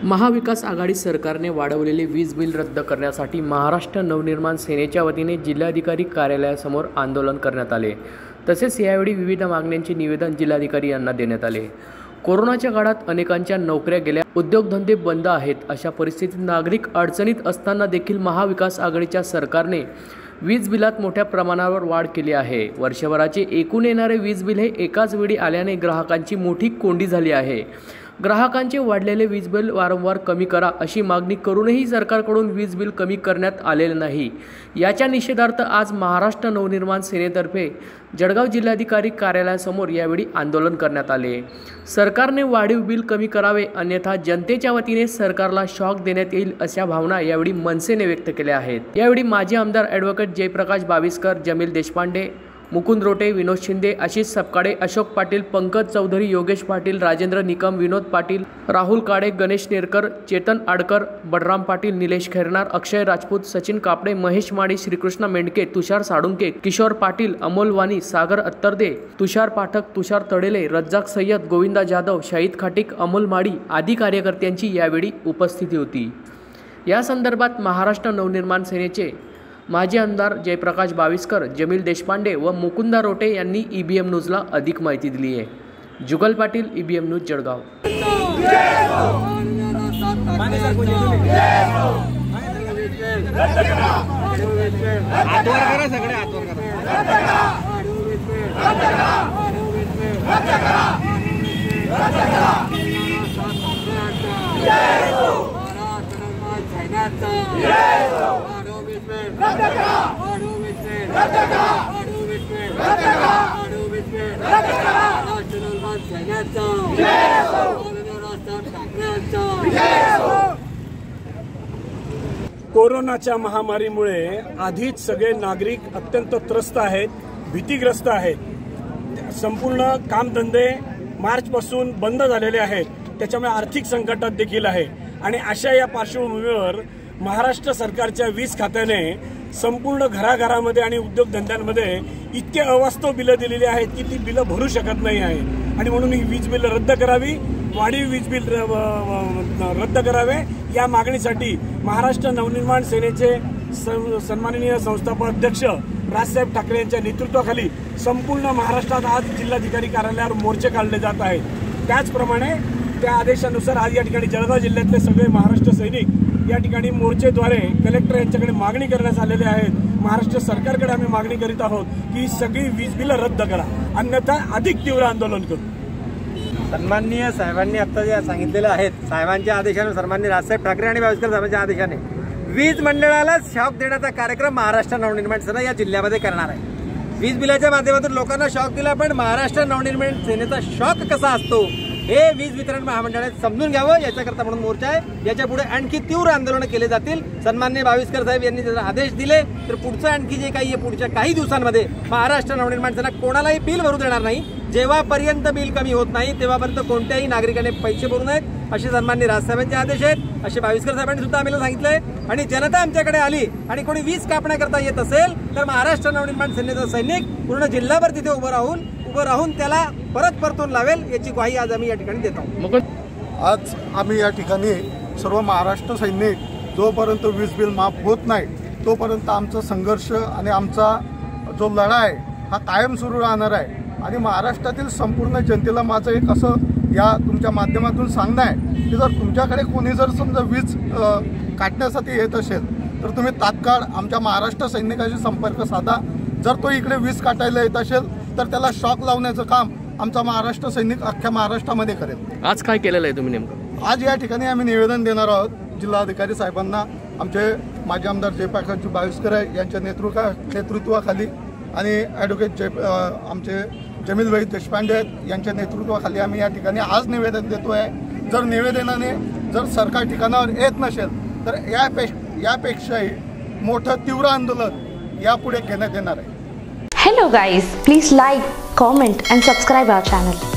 महाविकास आघाडी सरकारने वाढवलेले वीज बिल रद्द करण्यासाठी महाराष्ट्र नवनिर्माण सेनेच्या वतीने जिल्हाधिकारी कार्यालयासमोर आंदोलन करण्यात आले। तसेच यावेळी विविध मागण्यांचे निवेदन जिल्हाधिकारी यांना देण्यात आले। कोरोनाच्या काळात अनेकांच्या नोकऱ्या गेल्या, उद्योगधंदे बंद आहेत, अशा परिस्थितीत नागरिक अडचणीत असताना देखील महाविकास आघाडीच्या सरकारने वीज बिलात मोठ्या प्रमाणावर वाढ केली आहे। वर्षभराचे एकूण येणारे वीज बिल हे एकाच वेळी आल्याने ग्राहकांची मोठी कोंडी झाली आहे। ग्राहकांचे वाढलेले वीज बिल वारंवार कमी करा अशी मागणी करूनही सरकारकडून वीज बिल कमी करण्यात आलेले नाही। याच्या निषेधार्थ आज महाराष्ट्र नवनिर्माण सेनेतर्फे जळगाव जिल्हाधिकारी कार्यालयासमोर यावेळी आंदोलन करण्यात आले। सरकारने वाढीव बिल कमी करावे, अन्यथा जनतेच्या वतीने सरकारला शॉक देण्यात येईल अशा भावना यावेळी मनसेने व्यक्त केल्या आहेत। यावेळी माजी आमदार ॲडव्होकेट जयप्रकाश बाविस्कर, जमील देशपांडे, मुकुंद रोटे, विनोद शिंदे, आशिष सपकाळे, अशोक पाटील, पंकज चौधरी, योगेश पाटील, राजेंद्र निकम, विनोद पाटील, राहुल काळे, गणेश नेरकर, चेतन आडकर, बडराम पाटील, निलेश खैरनार, अक्षय राजपूत, सचिन कापडे, महेश माडी, श्रीकृष्ण मेंढके, तुषार साळुंके, किशोर पाटील, अमोल वाणी, सागर अत्तरदे, तुषार पाठक, तुषार तडेले, रज्जाक सय्यद, गोविंदा जाधव, शाहिद खाटिक, अमोल माडी आदी कार्यकर्त्यांची यावेळी उपस्थिती होती। या संदर्भात महाराष्ट्र नवनिर्माण सेनेचे माजी आमदार जयप्रकाश बाविस्कर, जमील देशपांडे व मुकुंदा रोटे यांनी ईबीएम न्यूजला अधिक माहिती दिली आहे। जुगल पाटील, ईबीएम न्यूज, जळगाव। कोरोनाच्या महामारीमुळे आधीच सगळे नागरिक अत्यंत त्रस्त आहेत, भीतीग्रस्त आहेत। संपूर्ण कामधंदे मार्चपासून बंद झालेले आहेत, त्याच्यामुळे आर्थिक संकटात देखील आहे। आणि अशा या पार्श्वभूमीवर महाराष्ट्र सरकारच्या वीज खात्याने संपूर्ण घराघरामध्ये आणि उद्योगधंद्यांमध्ये इतके अवास्तव बिलं दिलेली आहेत की ती बिलं भरू शकत नाही आहे। आणि म्हणून ही वीज बिलं रद्द करावी, वाढीव वीज बिल रद्द करावे, या मागणीसाठी महाराष्ट्र नवनिर्माण सेनेचे सन्माननीय संस्थापक अध्यक्ष राजसाहेब ठाकरे यांच्या नेतृत्वाखाली संपूर्ण महाराष्ट्रात आज जिल्हाधिकारी कार्यालयावर मोर्चे काढले जात आहेत। त्याचप्रमाणे त्या आदेशानुसार आज या ठिकाणी जळगाव जिल्ह्यातले सगळे महाराष्ट्र सैनिक या ठिकाणी मोर्चेद्वारे कलेक्टर यांच्याकडे मागणी करण्यास आलेले आहेत। महाराष्ट्र सरकारकडे आम्ही मागणी करीत आहोत की सगळी वीज बिलं रद्द करा, अन्यथा अधिक तीव्र आंदोलन करू। सन्माननीय साहेबांनी आता जे सांगितलेलं आहेत, साहेबांच्या आदेशानुसार सन्माननीय राजसाहेब ठाकरे आणि बाविस्कर साहेबांच्या आदेशाने वीज मंडळाला शॉक देण्याचा कार्यक्रम महाराष्ट्र नवनिर्माण सेना या जिल्ह्यामध्ये करणार आहे। वीज बिलाच्या माध्यमातून लोकांना शॉक दिला, पण महाराष्ट्र नवनिर्माण सेनेचा शॉक कसा असतो हे वीज वितरण महामंडळाने समजून घ्यावं, याच्याकरता म्हणून मोर्चा आहे। याच्या पुढे आणखी तीव्र आंदोलन केले जातील। सन्माननीय बाविस्कर साहेब यांनी जर आदेश दिले तर पुढचं आणखी जे काही पुढच्या काही दिवसांमध्ये महाराष्ट्र नवनिर्माण सेना कोणालाही बिल भरू देणार नाही। जेव्हापर्यंत बिल कमी होत नाही तेव्हापर्यंत कोणत्याही नागरिकाने पैसे भरू नयेत असे सन्माननीय राजसाहेबांचे आदेश आहेत। असे बाविस्कर साहेबांनी सुद्धा आम्हाला सांगितलंय। आणि जनता आमच्याकडे आली आणि कोणी वीज कापण्याकरता येत असेल तर महाराष्ट्र नवनिर्माण सेनेचा सैनिक पूर्ण जिल्हाभर तिथे उभं राहून त्याला परतून लावेल, याची ग्वाही आज आम्ही या ठिकाणी देत आहोत। आज आम्ही या ठिकाणी सर्व महाराष्ट्र सैनिक जोपर्यंत वीज बिल माफ होत नाही तोपर्यंत आमचा संघर्ष आणि आमचा जो लढा आहे हा कायम सुरू राहणार आहे। आणि महाराष्ट्रातील संपूर्ण जनतेला माझं एक असं या तुमच्या माध्यमातून सांगणं आहे की जर तुमच्याकडे कोणी जर समजा वीज काटण्यासाठी येत असेल तर तुम्ही तात्काळ आमच्या महाराष्ट्र सैनिकाशी संपर्क साधा। जर तो इकडे वीज काटायला येत असेल तर त्याला शॉक लावण्याचं काम आमचा महाराष्ट्र सैनिक अख्ख्या महाराष्ट्रामध्ये करेल। आज काय केलेलं आहे तुम्ही नेमकं? आज या ठिकाणी आम्ही निवेदन देणार आहोत जिल्हाधिकारी साहेबांना, आमचे माजी आमदार जयप्रकाश बाविस्कर यांच्या नेतृत्वाखाली आणि ॲडव्होकेट आमचे जमील देशपांडे यांच्या नेतृत्वाखाली आम्ही या ठिकाणी आज निवेदन देतो आहे। जर निवेदनाने जर सरकार ठिकाणावर येत नसेल तर यापेक्षाही मोठं तीव्र आंदोलन यापुढे घेण्यात येणार आहे। Hello guys, please like, comment and subscribe our channel.